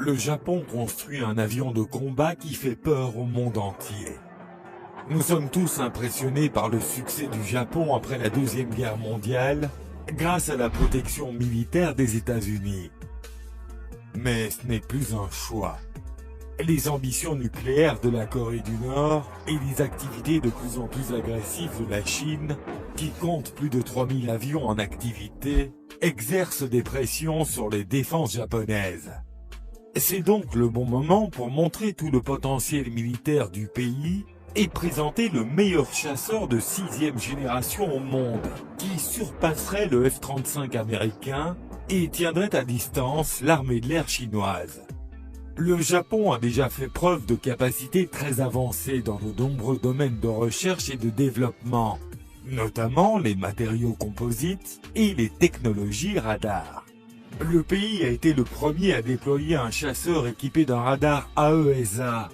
le Japon construit un avion de combat qui fait peur au monde entier. Nous sommes tous impressionnés par le succès du Japon après la Deuxième Guerre mondiale, grâce à la protection militaire des États-Unis. Mais ce n'est plus un choix. Les ambitions nucléaires de la Corée du Nord et les activités de plus en plus agressives de la Chine, qui compte plus de 3000 avions en activité, exercent des pressions sur les défenses japonaises. C'est donc le bon moment pour montrer tout le potentiel militaire du pays et présenter le meilleur chasseur de 6e génération au monde, qui surpasserait le F-35 américain et tiendrait à distance l'armée de l'air chinoise. Le Japon a déjà fait preuve de capacités très avancées dans de nombreux domaines de recherche et de développement, notamment les matériaux composites et les technologies radar. Le pays a été le premier à déployer un chasseur équipé d'un radar AESA,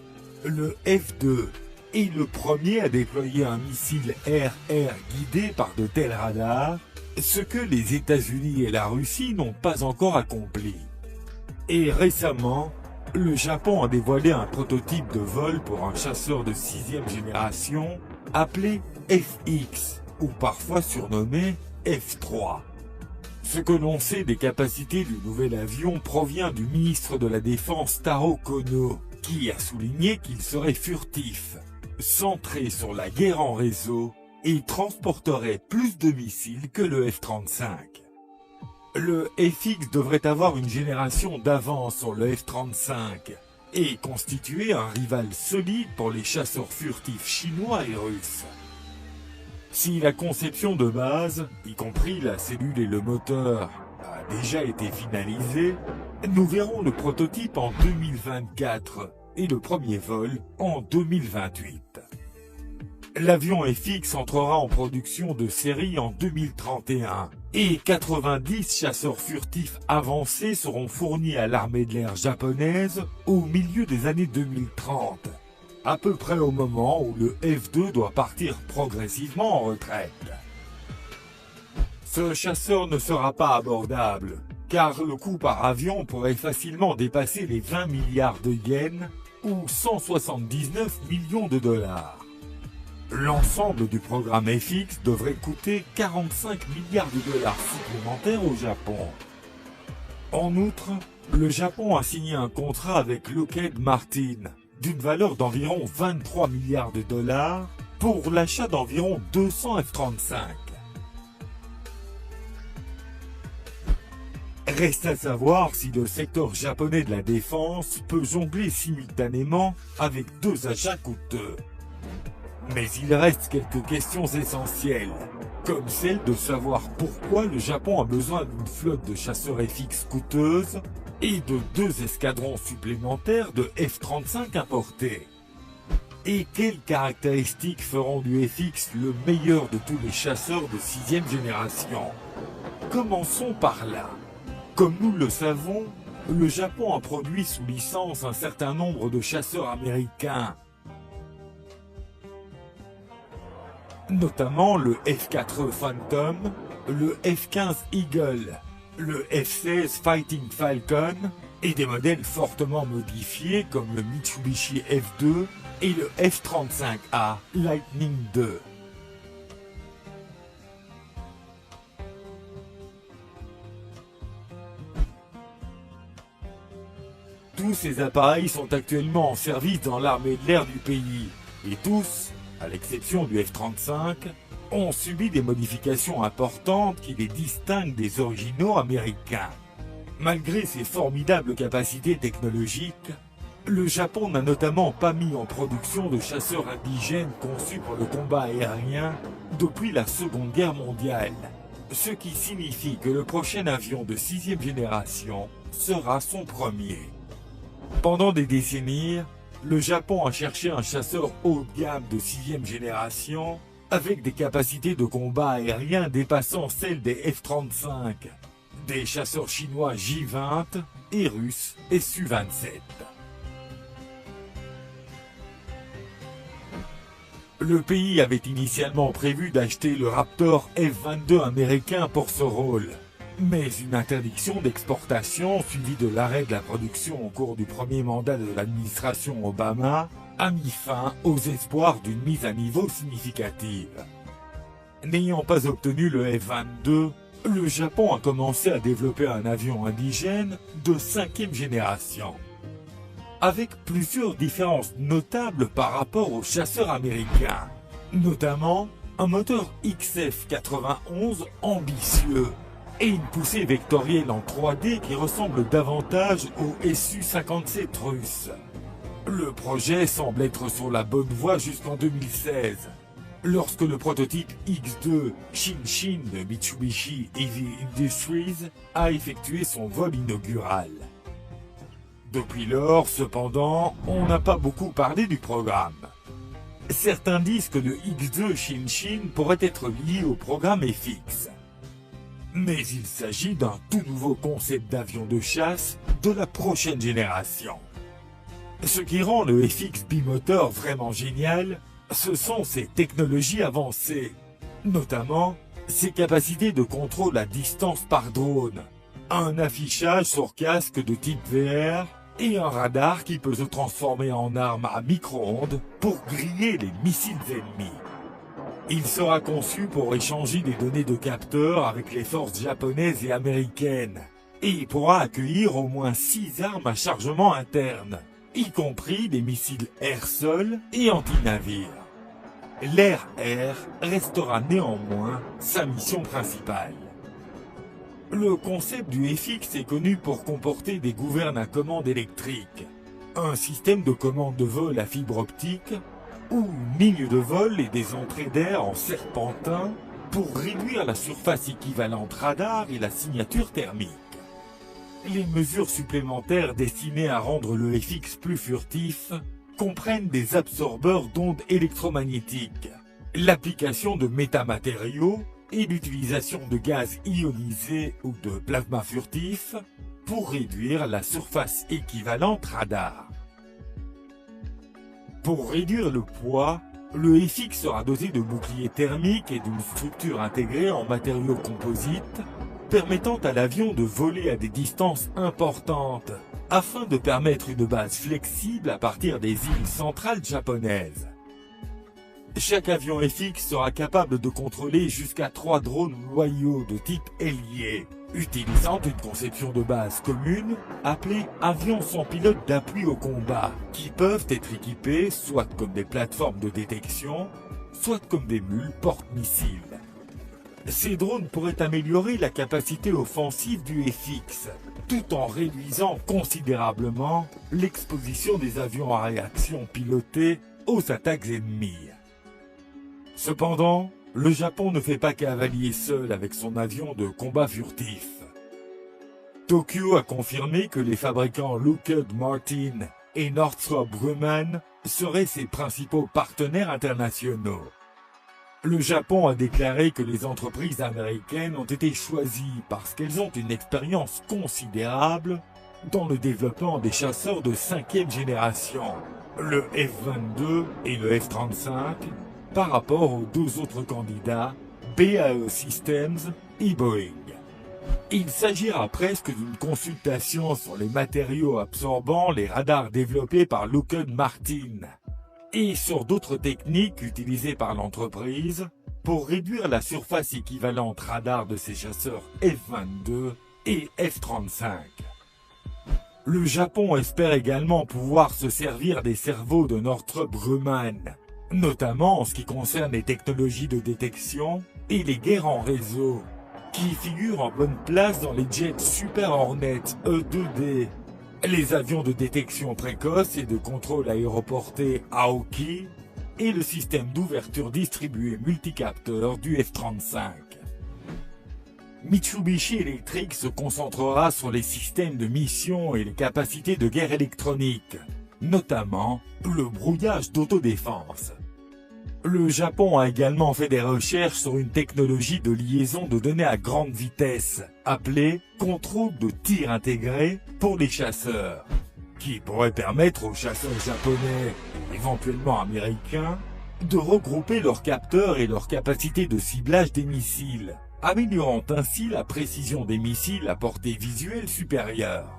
le F-2, et le premier à déployer un missile air-air guidé par de tels radars, ce que les États-Unis et la Russie n'ont pas encore accompli. Et récemment, le Japon a dévoilé un prototype de vol pour un chasseur de 6e génération appelé FX, ou parfois surnommé F3. Ce que l'on sait des capacités du nouvel avion provient du ministre de la Défense Taro Kono, qui a souligné qu'il serait furtif, centré sur la guerre en réseau et transporterait plus de missiles que le F-35. Le FX devrait avoir une génération d'avance sur le F-35 et constituer un rival solide pour les chasseurs furtifs chinois et russes. Si la conception de base, y compris la cellule et le moteur, a déjà été finalisée, nous verrons le prototype en 2024 et le premier vol en 2028. L'avion FX entrera en production de série en 2031 et 90 chasseurs furtifs avancés seront fournis à l'armée de l'air japonaise au milieu des années 2030, à peu près au moment où le F-2 doit partir progressivement en retraite. Ce chasseur ne sera pas abordable, car le coût par avion pourrait facilement dépasser les 20 milliards de yens ou 179 millions de dollars. L'ensemble du programme FX devrait coûter 45 milliards de dollars supplémentaires au Japon. En outre, le Japon a signé un contrat avec Lockheed Martin d'une valeur d'environ 23 milliards de dollars pour l'achat d'environ 200 F-35. Reste à savoir si le secteur japonais de la défense peut jongler simultanément avec deux achats coûteux. Mais il reste quelques questions essentielles, comme celle de savoir pourquoi le Japon a besoin d'une flotte de chasseurs FX coûteuse et de 2 escadrons supplémentaires de F-35 importés. Et quelles caractéristiques feront du FX le meilleur de tous les chasseurs de 6e génération? Commençons par là. Comme nous le savons, le Japon a produit sous licence un certain nombre de chasseurs américains, notamment le F-4E Phantom, le F-15 Eagle, le F-16 Fighting Falcon et des modèles fortement modifiés comme le Mitsubishi F-2 et le F-35A Lightning II. Tous ces appareils sont actuellement en service dans l'armée de l'air du pays, et tous, à l'exception du F-35, ont subi des modifications importantes qui les distinguent des originaux américains. Malgré ses formidables capacités technologiques, le Japon n'a notamment pas mis en production de chasseurs indigènes conçus pour le combat aérien depuis la Seconde Guerre mondiale, ce qui signifie que le prochain avion de 6e génération sera son premier. Pendant des décennies, le Japon a cherché un chasseur haut de gamme de 6e génération avec des capacités de combat aérien dépassant celles des F-35, des chasseurs chinois J-20 et russes Su-27. Le pays avait initialement prévu d'acheter le Raptor F-22 américain pour ce rôle, Mais une interdiction d'exportation suivie de l'arrêt de la production au cours du premier mandat de l'administration Obama a mis fin aux espoirs d'une mise à niveau significative. N'ayant pas obtenu le F-22, le Japon a commencé à développer un avion indigène de 5e génération, avec plusieurs différences notables par rapport aux chasseurs américains, notamment un moteur XF-91 ambitieux et une poussée vectorielle en 3D qui ressemble davantage au Su-57 russe. Le projet semble être sur la bonne voie jusqu'en 2016, lorsque le prototype X2 Shinshin de Mitsubishi Heavy Industries a effectué son vol inaugural. Depuis lors, cependant, on n'a pas beaucoup parlé du programme. Certains disent que le X2 Shinshin pourrait être lié au programme FX. Mais il s'agit d'un tout nouveau concept d'avion de chasse de la prochaine génération. Ce qui rend le FX bimoteur vraiment génial, ce sont ses technologies avancées, notamment ses capacités de contrôle à distance par drone, un affichage sur casque de type VR et un radar qui peut se transformer en arme à micro-ondes pour griller les missiles ennemis. Il sera conçu pour échanger des données de capteurs avec les forces japonaises et américaines, et il pourra accueillir au moins 6 armes à chargement interne, y compris des missiles air-sol et anti-navires. L'air-air restera néanmoins sa mission principale. Le concept du FX est connu pour comporter des gouvernes à commande électrique, un système de commande de vol à fibre optique, ou une ligne de vol et des entrées d'air en serpentin pour réduire la surface équivalente radar et la signature thermique. Les mesures supplémentaires destinées à rendre le FX plus furtif comprennent des absorbeurs d'ondes électromagnétiques, l'application de métamatériaux et l'utilisation de gaz ionisés ou de plasma furtif pour réduire la surface équivalente radar. Pour réduire le poids, le FX sera doté de boucliers thermiques et d'une structure intégrée en matériaux composites permettant à l'avion de voler à des distances importantes afin de permettre une base flexible à partir des îles centrales japonaises. Chaque avion FX sera capable de contrôler jusqu'à 3 drones loyaux de type ailier, utilisant une conception de base commune appelée avions sans pilote d'appui au combat, qui peuvent être équipés soit comme des plateformes de détection, soit comme des mules porte-missiles. Ces drones pourraient améliorer la capacité offensive du FX, tout en réduisant considérablement l'exposition des avions à réaction pilotée aux attaques ennemies. Cependant, le Japon ne fait pas cavalier seul avec son avion de combat furtif. Tokyo a confirmé que les fabricants Lockheed Martin et Northrop Grumman seraient ses principaux partenaires internationaux. Le Japon a déclaré que les entreprises américaines ont été choisies parce qu'elles ont une expérience considérable dans le développement des chasseurs de 5e génération, le F-22 et le F-35, par rapport aux 2 autres candidats, BAE Systems et Boeing. Il s'agira presque d'une consultation sur les matériaux absorbant les radars développés par Lockheed Martin et sur d'autres techniques utilisées par l'entreprise pour réduire la surface équivalente radar de ces chasseurs F-22 et F-35. Le Japon espère également pouvoir se servir des cerveaux de Northrop Grumman, notamment en ce qui concerne les technologies de détection et les guerres en réseau, qui figurent en bonne place dans les jets Super Hornet E-2D, les avions de détection précoce et de contrôle aéroporté Aoki, et le système d'ouverture distribué multicapteur du F-35. Mitsubishi Electric se concentrera sur les systèmes de mission et les capacités de guerre électronique, notamment le brouillage d'autodéfense. Le Japon a également fait des recherches sur une technologie de liaison de données à grande vitesse, appelée contrôle de tir intégré pour les chasseurs, qui pourrait permettre aux chasseurs japonais, et éventuellement américains, de regrouper leurs capteurs et leurs capacités de ciblage des missiles, améliorant ainsi la précision des missiles à portée visuelle supérieure.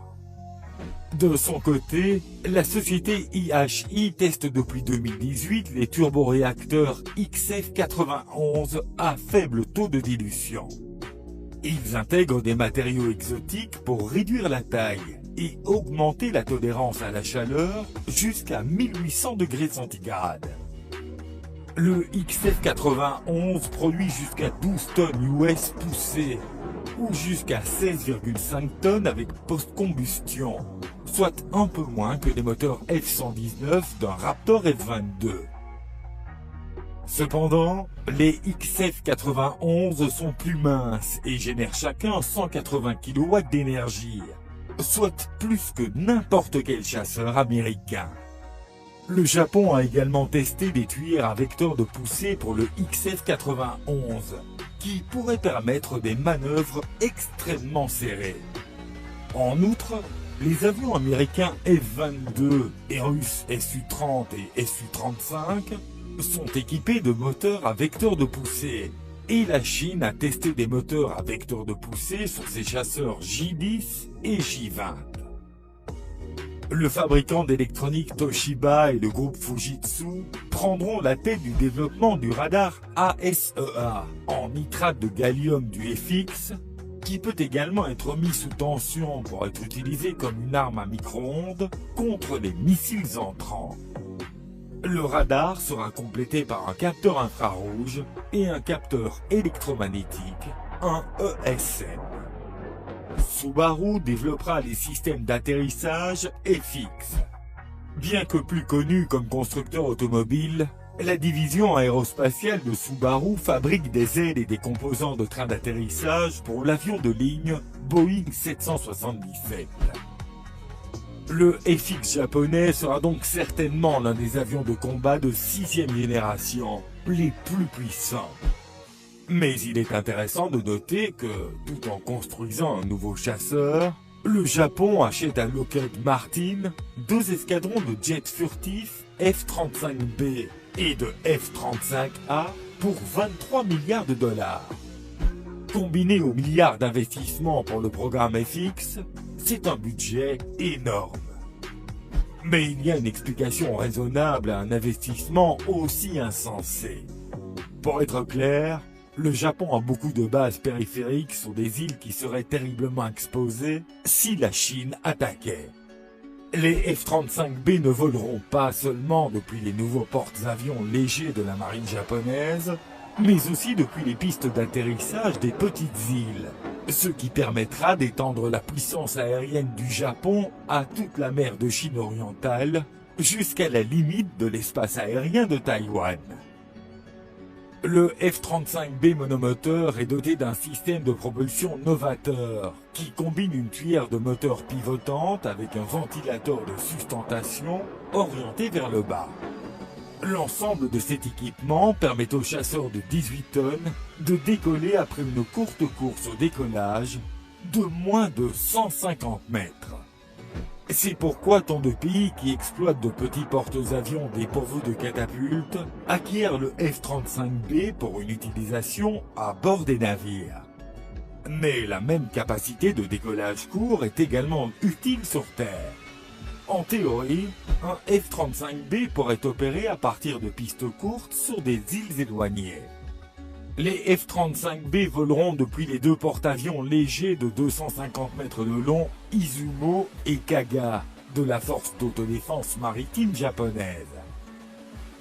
De son côté, la société IHI teste depuis 2018 les turboréacteurs XF91 à faible taux de dilution. Ils intègrent des matériaux exotiques pour réduire la taille et augmenter la tolérance à la chaleur jusqu'à 1800 degrés centigrades. Le XF91 produit jusqu'à 12 tonnes US poussées, ou jusqu'à 16,5 tonnes avec post-combustion, soit un peu moins que les moteurs F-119 d'un Raptor F-22. Cependant, les XF91 sont plus minces et génèrent chacun 180 kW d'énergie, soit plus que n'importe quel chasseur américain. Le Japon a également testé des tuyères à vecteur de poussée pour le XF91, qui pourraient permettre des manœuvres extrêmement serrées. En outre, les avions américains F-22 et russes Su-30 et Su-35 sont équipés de moteurs à vecteur de poussée, et la Chine a testé des moteurs à vecteur de poussée sur ses chasseurs J-10 et J-20. Le fabricant d'électronique Toshiba et le groupe Fujitsu prendront la tête du développement du radar ASEA en nitrate de gallium du FX, qui peut également être mis sous tension pour être utilisé comme une arme à micro-ondes contre les missiles entrants. Le radar sera complété par un capteur infrarouge et un capteur électromagnétique, un ESM. Subaru développera les systèmes d'atterrissage FX. Bien que plus connue comme constructeur automobile, la division aérospatiale de Subaru fabrique des ailes et des composants de trains d'atterrissage pour l'avion de ligne Boeing 777. Le FX japonais sera donc certainement l'un des avions de combat de 6e génération, les plus puissants. Mais il est intéressant de noter que, tout en construisant un nouveau chasseur, le Japon achète à Lockheed Martin 2 escadrons de jets furtifs F-35B et de F-35A pour 23 milliards de dollars. Combiné aux milliards d'investissements pour le programme FX, c'est un budget énorme. Mais il y a une explication raisonnable à un investissement aussi insensé. Pour être clair, le Japon a beaucoup de bases périphériques sur des îles qui seraient terriblement exposées si la Chine attaquait. Les F-35B ne voleront pas seulement depuis les nouveaux porte-avions légers de la marine japonaise, mais aussi depuis les pistes d'atterrissage des petites îles, ce qui permettra d'étendre la puissance aérienne du Japon à toute la mer de Chine orientale, jusqu'à la limite de l'espace aérien de Taïwan. Le F-35B monomoteur est doté d'un système de propulsion novateur qui combine une tuyère de moteur pivotante avec un ventilateur de sustentation orienté vers le bas. L'ensemble de cet équipement permet aux chasseurs de 18 tonnes de décoller après une courte course au décollage de moins de 150 mètres. C'est pourquoi tant de pays qui exploitent de petits porte-avions dépourvus de catapultes acquièrent le F-35B pour une utilisation à bord des navires. Mais la même capacité de décollage court est également utile sur Terre. En théorie, un F-35B pourrait opérer à partir de pistes courtes sur des îles éloignées. Les F-35B voleront depuis les 2 porte-avions légers de 250 mètres de long Izumo et Kaga de la force d'autodéfense maritime japonaise.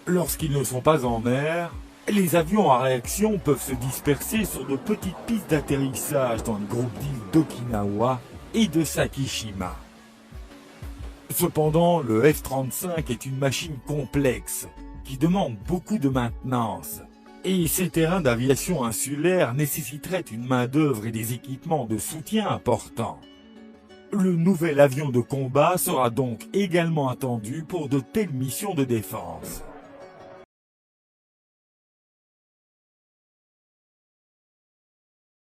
Lorsqu'ils ne sont pas en mer, les avions à réaction peuvent se disperser sur de petites pistes d'atterrissage dans le groupe d'îles d'Okinawa et de Sakishima. Cependant, le F-35 est une machine complexe qui demande beaucoup de maintenance. Et ces terrains d'aviation insulaire nécessiteraient une main-d'œuvre et des équipements de soutien importants. Le nouvel avion de combat sera donc également attendu pour de telles missions de défense.